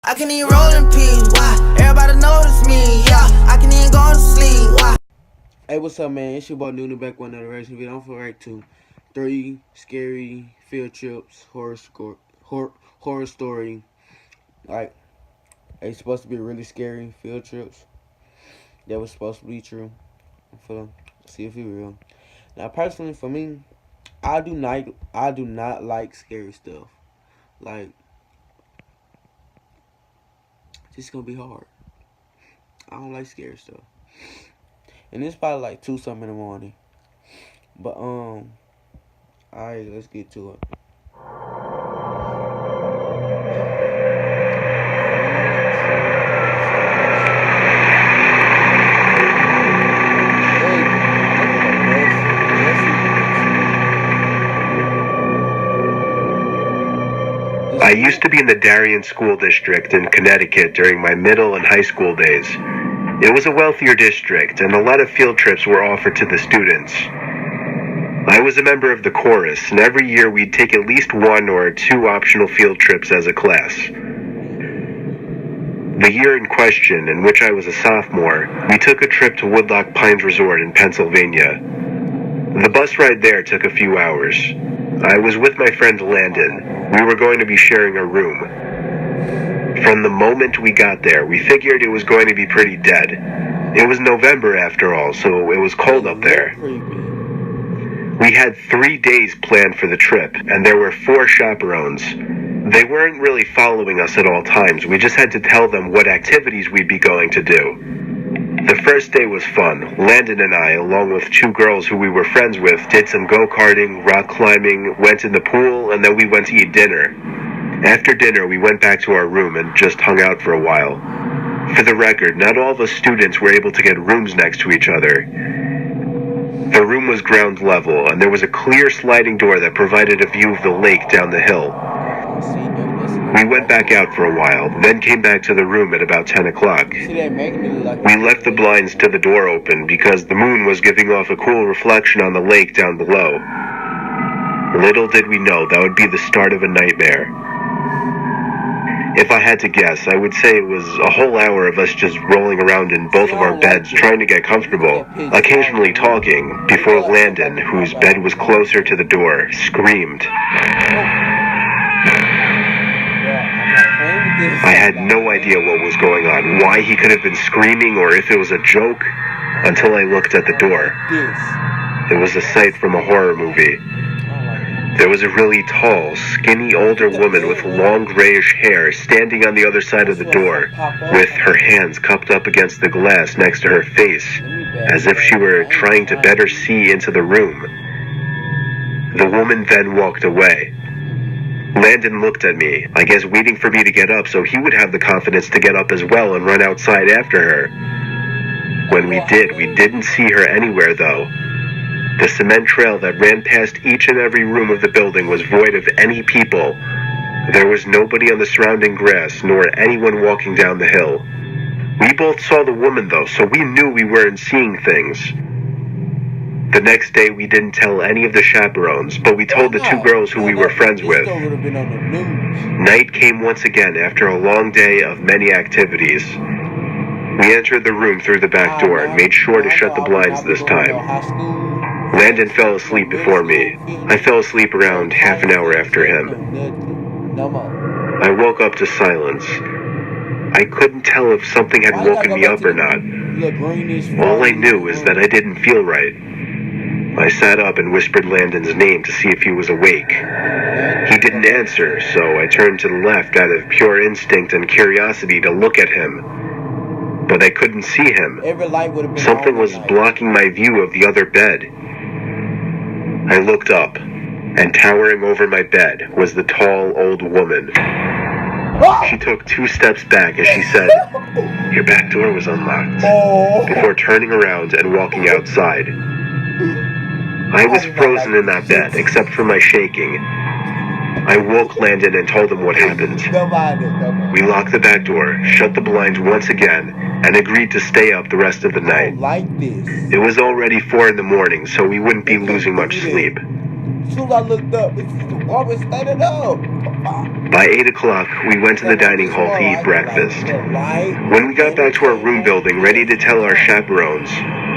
I can even roll in peace, why? Everybody notice me, yeah. I can even go to sleep, why? Hey, what's up, man? It's your boy Nunu back with another reaction video. I'm for right to 3 scary field trips, horror story. Like, it's supposed to be really scary field trips. That was supposed to be true. For see if it's real. Now, personally, for me, I do not like scary stuff. Like, it's gonna be hard. I don't like scary stuff. And it's probably like 2 something in the morning. But alright, let's get to it. I used to be in the Darien School District in Connecticut during my middle and high school days. It was a wealthier district, and a lot of field trips were offered to the students. I was a member of the chorus, and every year we'd take at least 1 or 2 optional field trips as a class. The year in question, in which I was a sophomore, we took a trip to Woodloch Pines Resort in Pennsylvania. The bus ride there took a few hours. I was with my friend Landon. We were going to be sharing a room. From the moment we got there, we figured it was going to be pretty dead. It was November after all, so it was cold up there. We had 3 days planned for the trip, and there were 4 chaperones. They weren't really following us at all times. We just had to tell them what activities we'd be going to do. The first day was fun. Landon and I, along with 2 girls who we were friends with, did some go-karting, rock climbing, went in the pool, and then we went to eat dinner. After dinner, we went back to our room and just hung out for a while. For the record, not all of us students were able to get rooms next to each other. The room was ground level, and there was a clear sliding door that provided a view of the lake down the hill. We went back out for a while, then came back to the room at about 10 o'clock. We left the blinds to the door open because the moon was giving off a cool reflection on the lake down below. Little did we know that would be the start of a nightmare. If I had to guess, I would say it was a whole hour of us just rolling around in both of our beds trying to get comfortable, occasionally talking, before Landon, whose bed was closer to the door, screamed. I had no idea what was going on, why he could have been screaming, or if it was a joke, until I looked at the door. It was a sight from a horror movie. There was a really tall, skinny older woman with long grayish hair standing on the other side of the door, with her hands cupped up against the glass next to her face, as if she were trying to better see into the room. The woman then walked away. Landon looked at me, I guess waiting for me to get up so he would have the confidence to get up as well and run outside after her. When we did, we didn't see her anywhere though. The cement trail that ran past each and every room of the building was void of any people. There was nobody on the surrounding grass, nor anyone walking down the hill. We both saw the woman though, so we knew we weren't seeing things. The next day we didn't tell any of the chaperones, but we told the 2 girls who we were friends with. Night came once again after a long day of many activities. We entered the room through the back door and made sure to shut the blinds this time. Landon fell asleep before me. I fell asleep around half an hour after him. I woke up to silence. I couldn't tell if something had woken me up or not. All I knew is that I didn't feel right. I sat up and whispered Landon's name to see if he was awake. He didn't answer, so I turned to the left out of pure instinct and curiosity to look at him. But I couldn't see him. Something was blocking my view of the other bed. I looked up, and towering over my bed was the tall old woman. She took 2 steps back as she said, "Your back door was unlocked," before turning around and walking outside. I was frozen in that bed, except for my shaking. I woke Landon and told him what happened. We locked the back door, shut the blinds once again, and agreed to stay up the rest of the night. It was already 4 in the morning, so we wouldn't be losing much sleep. As soon as I looked up, this is the woman standing up. By 8 o'clock, we went to the dining hall to eat breakfast. When we got back to our room building, ready to tell our chaperones,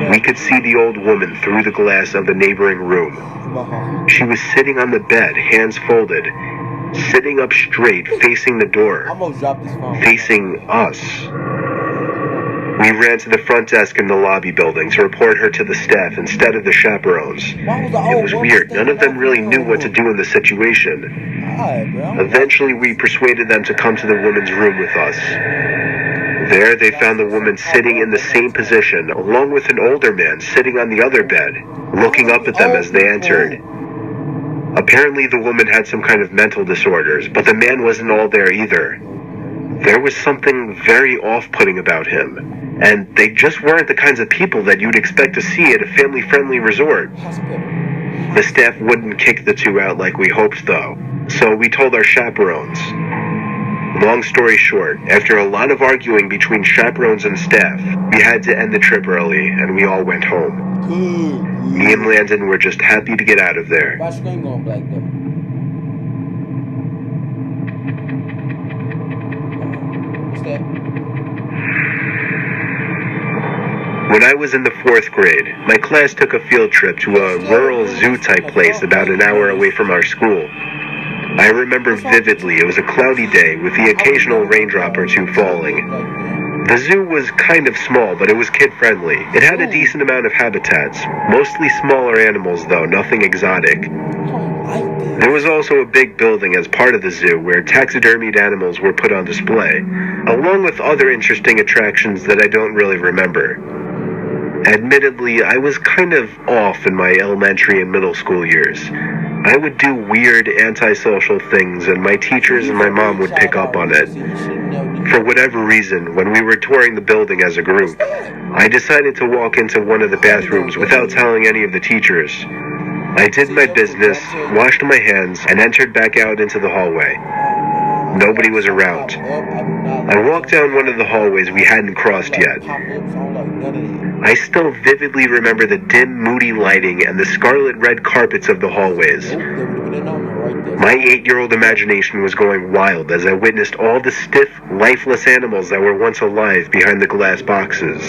we could see the old woman through the glass of the neighboring room. She was sitting on the bed, hands folded, sitting up straight, facing the door, facing us. We ran to the front desk in the lobby building to report her to the staff instead of the chaperones. It was weird. None of them really knew what to do in the situation. Eventually, we persuaded them to come to the woman's room with us. There, they found the woman sitting in the same position, along with an older man sitting on the other bed, looking up at them as they entered. Apparently, the woman had some kind of mental disorders, but the man wasn't all there either. There was something very off-putting about him, and they just weren't the kinds of people that you'd expect to see at a family-friendly resort. The staff wouldn't kick the two out like we hoped, though, so we told our chaperones. Long story short, after a lot of arguing between chaperones and staff, we had to end the trip early, and we all went home. Me and Landon were just happy to get out of there. My screen going black, though. What's that? When I was in the 4th grade, my class took a field trip to a rural zoo-type place about an hour away from our school. I remember vividly it was a cloudy day with the occasional raindrop or two falling. The zoo was kind of small, but it was kid-friendly. It had a decent amount of habitats, mostly smaller animals though, nothing exotic. There was also a big building as part of the zoo where taxidermied animals were put on display, along with other interesting attractions that I don't really remember. Admittedly, I was kind of off in my elementary and middle school years. I would do weird antisocial things, and my teachers and my mom would pick up on it. For whatever reason, when we were touring the building as a group, I decided to walk into one of the bathrooms without telling any of the teachers. I did my business, washed my hands, and entered back out into the hallway. Nobody was around. I walked down one of the hallways we hadn't crossed yet. I still vividly remember the dim, moody lighting and the scarlet-red carpets of the hallways. My 8-year-old imagination was going wild as I witnessed all the stiff, lifeless animals that were once alive behind the glass boxes.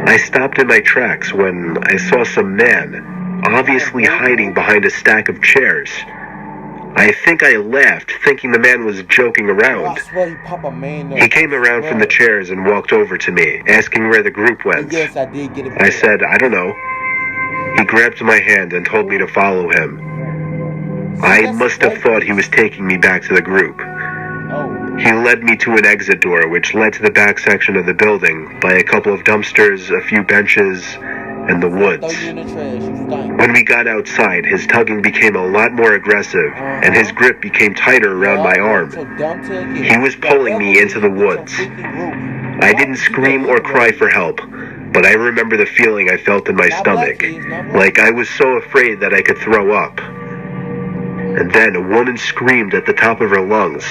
I stopped in my tracks when I saw some man, obviously hiding behind a stack of chairs. I think I laughed, thinking the man was joking around. He came around from the chairs and walked over to me, asking where the group went. I said, I don't know. He grabbed my hand and told me to follow him. I must have thought he was taking me back to the group. He led me to an exit door which led to the back section of the building by a couple of dumpsters, a few benches, and the woods. When we got outside, his tugging became a lot more aggressive, and his grip became tighter around my arm. He was pulling me into the woods. I didn't scream or cry for help, but I remember the feeling I felt in my stomach, like I was so afraid that I could throw up. And then a woman screamed at the top of her lungs.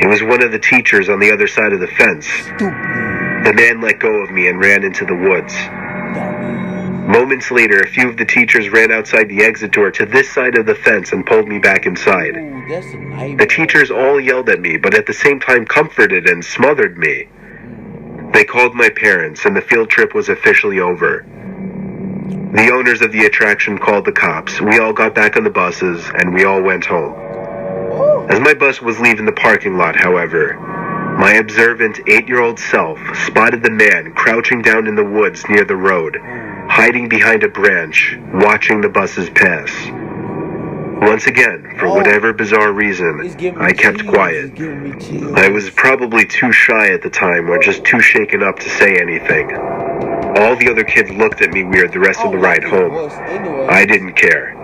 It was one of the teachers on the other side of the fence. The man let go of me and ran into the woods. Moments later, a few of the teachers ran outside the exit door to this side of the fence and pulled me back inside. The teachers all yelled at me, but at the same time comforted and smothered me. They called my parents, and the field trip was officially over. The owners of the attraction called the cops. We all got back on the buses, and we all went home. As my bus was leaving the parking lot, however, my observant 8-year-old self spotted the man crouching down in the woods near the road, hiding behind a branch, watching the buses pass. Once again, for whatever bizarre reason, I kept quiet. I was probably too shy at the time or just too shaken up to say anything. All the other kids looked at me weird the rest of the ride home. I didn't care.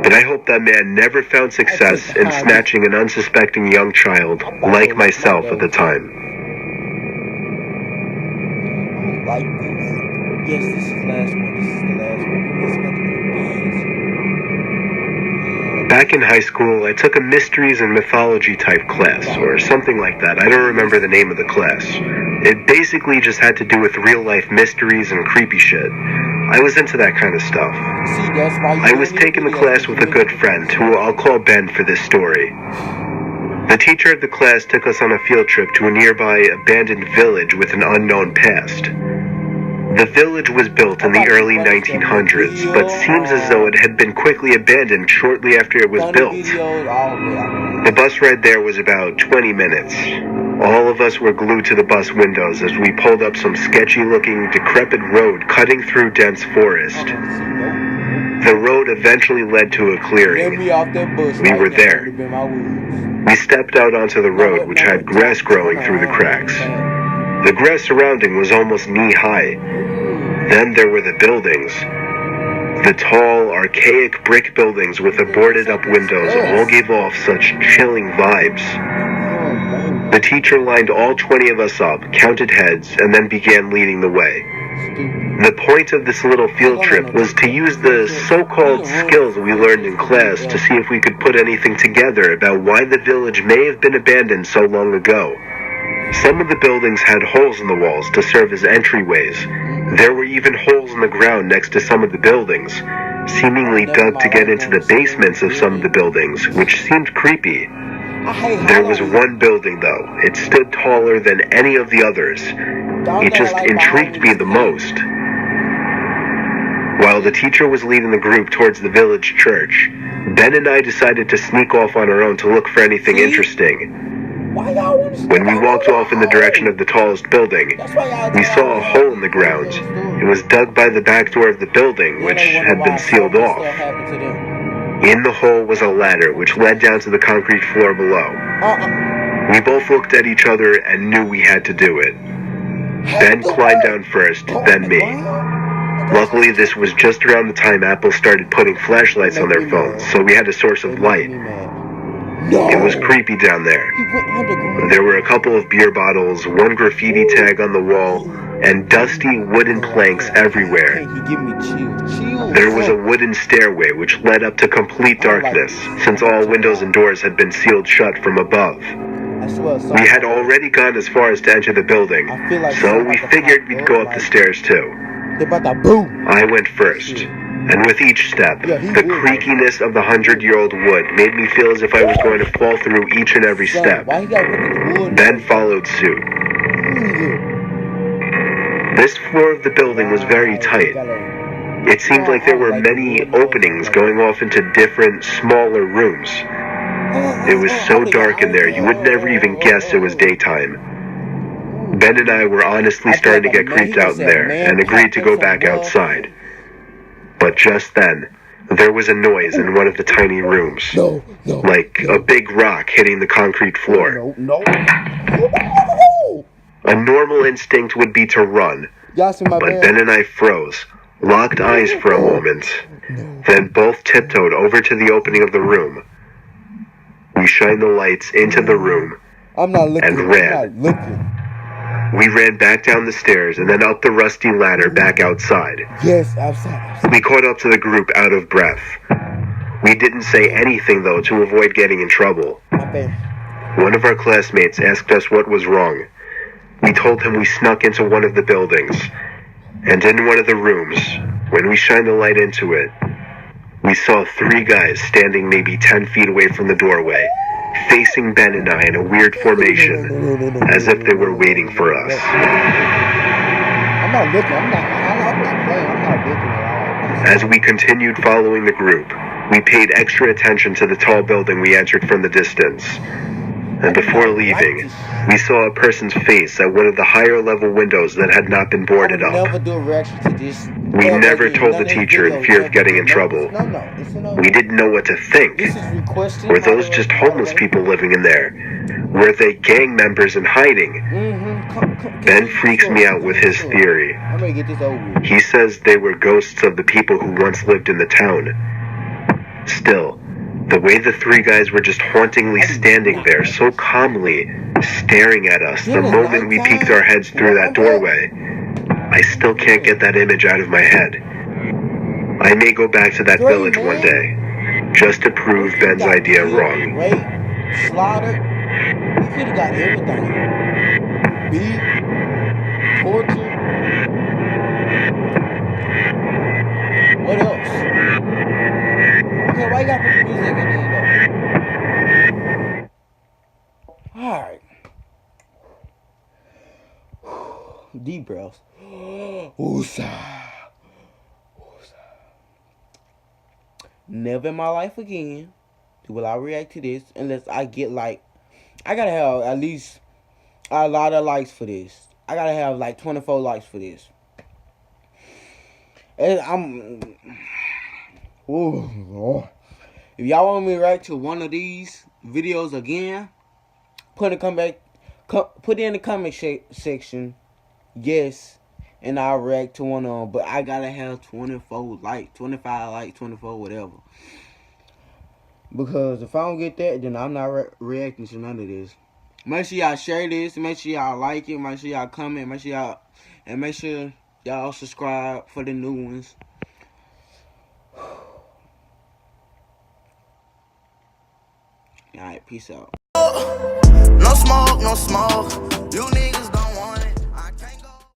But I hope that man never found success in snatching an unsuspecting young child like myself at the time. Like this. Yes, this is the last one. This is the last one. This is about to be the Back in high school, I took a mysteries and mythology type class, or something like that. I don't remember the name of the class. It basically just had to do with real life mysteries and creepy shit. I was into that kind of stuff. See, that's why you I was taking the class with a good friend, who I'll call Ben for this story. The teacher of the class took us on a field trip to a nearby abandoned village with an unknown past. The village was built in the early 1900s, but seems as though it had been quickly abandoned shortly after it was built. The bus ride there was about 20 minutes. All of us were glued to the bus windows as we pulled up some sketchy-looking, decrepit road cutting through dense forest. The road eventually led to a clearing. We were there. We stepped out onto the road, which had grass growing through the cracks. The grass surrounding was almost knee-high. Then there were the buildings. The tall, archaic brick buildings with the boarded-up windows all gave off such chilling vibes. The teacher lined all 20 of us up, counted heads, and then began leading the way. The point of this little field trip was to use the so-called skills we learned in class to see if we could put anything together about why the village may have been abandoned so long ago. Some of the buildings had holes in the walls to serve as entryways. There were even holes in the ground next to some of the buildings, seemingly dug to get into the basements of some of the buildings, which seemed creepy. There was one building, though. It stood taller than any of the others. It just intrigued me the most. While the teacher was leading the group towards the village church, Ben and I decided to sneak off on our own to look for anything interesting. When we walked off in the direction of the tallest building, we saw a hole in the ground. It was dug by the back door of the building, which had been sealed off. In the hole was a ladder, which led down to the concrete floor below. We both looked at each other and knew we had to do it. Ben climbed down first, then me. Luckily, this was just around the time Apple started putting flashlights on their phones, so we had a source of light. It was creepy down there. There were a couple of beer bottles, one graffiti tag on the wall, and dusty wooden planks everywhere. There was a wooden stairway which led up to complete darkness, since all windows and doors had been sealed shut from above. We had already gone as far as to enter the building, so we figured we'd go up the stairs too. I went first, and with each step, the creakiness of the 100-year-old wood made me feel as if I was going to fall through each and every step. Ben followed suit. This floor of the building was very tight. It seemed like there were many openings going off into different, smaller rooms. It was so dark in there, you would never even guess it was daytime. Ben and I were honestly starting to get creeped out in there, and agreed to go back outside. But just then, there was a noise in one of the tiny rooms. Like a big rock hitting the concrete floor. A normal instinct would be to run, but Ben and I froze, locked eyes for a moment, then both tiptoed over to the opening of the room. We shined the lights into the room and ran. We ran back down the stairs and then up the rusty ladder back outside. We caught up to the group out of breath. We didn't say anything, though, to avoid getting in trouble. One of our classmates asked us what was wrong. We told him we snuck into one of the buildings, and in one of the rooms, when we shined the light into it, we saw 3 guys standing maybe 10 feet away from the doorway, facing Ben and I in a weird formation, as if they were waiting for us. As we continued following the group, we paid extra attention to the tall building we entered from the distance. And before leaving, we saw a person's face at one of the higher level windows that had not been boarded up. We never told the teacher in fear of getting in trouble. We didn't know what to think. Were those just homeless people living in there? Were they gang members in hiding? Ben freaks me out with his theory. He says they were ghosts of the people who once lived in the town. Still, the way the 3 guys were just hauntingly standing there so calmly, staring at us the moment we peeked our heads through that doorway, I still can't get that image out of my head. I may go back to that village one day, just to prove Ben's idea wrong. Slaughter, you could have got everything. Beat, torture. Okay, why you gotta put the music in there, though? Alright. Deep breaths. Woosah. Never in my life again will I react to this unless I get like, I gotta have at least a lot of likes for this. I gotta have like 24 likes for this. And if y'all want me to react to one of these videos again, put in the comment section, yes, and I'll react to one of them. But I gotta have 24 likes, 25 likes, 24, whatever. Because if I don't get that, then I'm not reacting to none of this. Make sure y'all share this. Make sure y'all like it. Make sure y'all comment. Make sure y'all subscribe for the new ones. Alright, peace out. No smoke, no smoke.